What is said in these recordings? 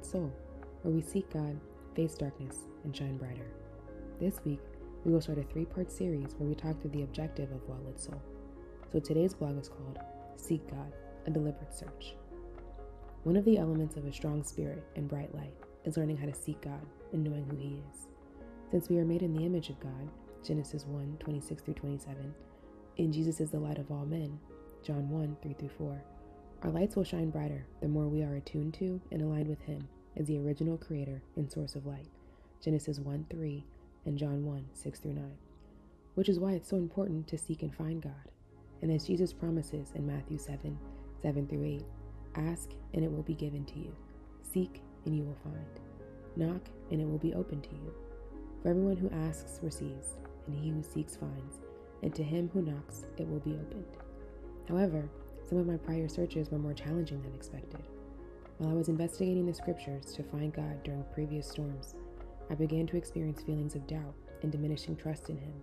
Lit Soul, where we seek God, face darkness, and shine brighter. This week, we will start a 3-part series where we talk through the objective of Well Lit Soul. So today's blog is called Seek God, a Deliberate Search. One of the elements of a strong spirit and bright light is learning how to seek God and knowing who He is. Since we are made in the image of God, Genesis 1:26-27, and Jesus is the light of all men, John 1:3-4, our lights will shine brighter the more we are attuned to and aligned with Him as the original creator and source of light, Genesis 1:3 and John 1:6-9, which is why it's so important to seek and find God. And as Jesus promises in Matthew 7:7-8, ask and it will be given to you. Seek and you will find. Knock and it will be opened to you. For everyone who asks receives, and he who seeks finds, and to him who knocks it will be opened. However, some of my prior searches were more challenging than expected. While I was investigating the scriptures to find God during previous storms, I began to experience feelings of doubt and diminishing trust in Him.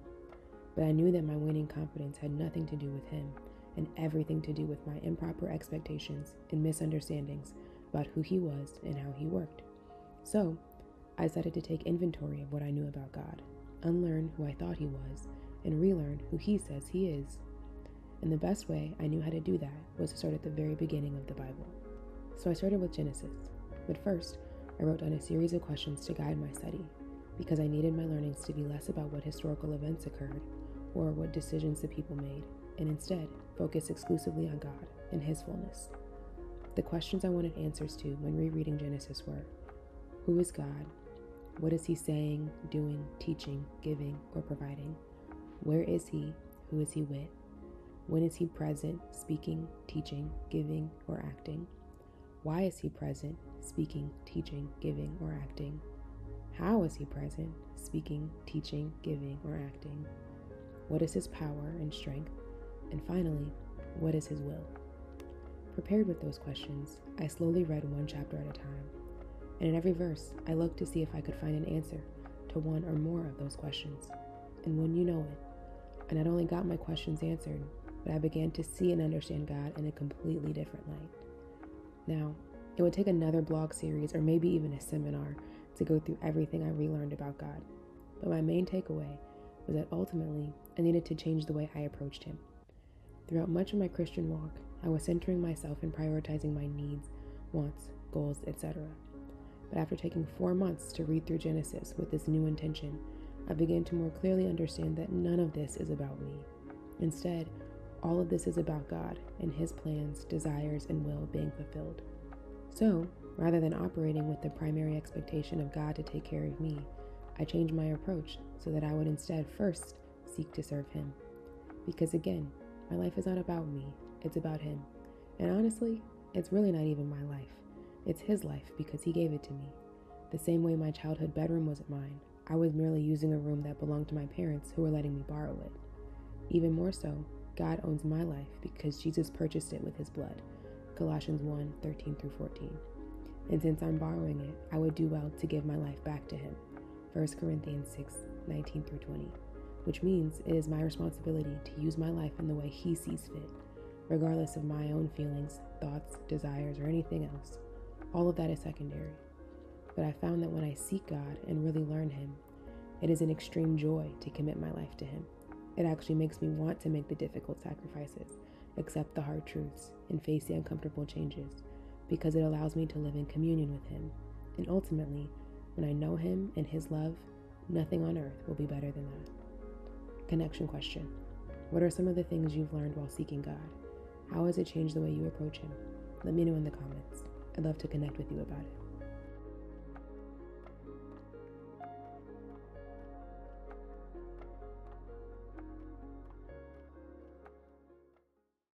But I knew that my waning confidence had nothing to do with Him and everything to do with my improper expectations and misunderstandings about who He was and how He worked. So, I decided to take inventory of what I knew about God, unlearn who I thought He was, and relearn who He says He is. And the best way I knew how to do that was to start at the very beginning of the Bible. So I started with Genesis, but first I wrote down a series of questions to guide my study, because I needed my learnings to be less about what historical events occurred or what decisions the people made, and instead focus exclusively on God and His fullness. The questions I wanted answers to when rereading Genesis were: who is God? What is He saying, doing, teaching, giving, or providing? Where is He? Who is He with? When is He present, speaking, teaching, giving, or acting? Why is He present, speaking, teaching, giving, or acting? How is He present, speaking, teaching, giving, or acting? What is His power and strength? And finally, what is His will? Prepared with those questions, I slowly read one chapter at a time. And in every verse, I looked to see if I could find an answer to one or more of those questions. And when you know it, I not only got my questions answered, but I began to see and understand God in a completely different light. Now, it would take another blog series or maybe even a seminar to go through everything I relearned about God. But my main takeaway was that ultimately, I needed to change the way I approached Him. Throughout much of my Christian walk, I was centering myself and prioritizing my needs, wants, goals, etc. But after taking 4 months to read through Genesis with this new intention, I began to more clearly understand that none of this is about me. Instead, all of this is about God and His plans, desires, and will being fulfilled. So, rather than operating with the primary expectation of God to take care of me, I changed my approach so that I would instead first seek to serve Him. Because again, my life is not about me, it's about Him. And honestly, it's really not even my life. It's His life because He gave it to me. The same way my childhood bedroom wasn't mine, I was merely using a room that belonged to my parents who were letting me borrow it. Even more so, God owns my life because Jesus purchased it with His blood, Colossians 1:13-14. And since I'm borrowing it, I would do well to give my life back to Him, 1 Corinthians 6:19-20, which means it is my responsibility to use my life in the way He sees fit, regardless of my own feelings, thoughts, desires, or anything else. All of that is secondary. But I found that when I seek God and really learn Him, it is an extreme joy to commit my life to Him. It actually makes me want to make the difficult sacrifices, accept the hard truths, and face the uncomfortable changes, because it allows me to live in communion with Him. And ultimately, when I know Him and His love, nothing on earth will be better than that. Connection question: what are some of the things you've learned while seeking God? How has it changed the way you approach Him? Let me know in the comments. I'd love to connect with you about it.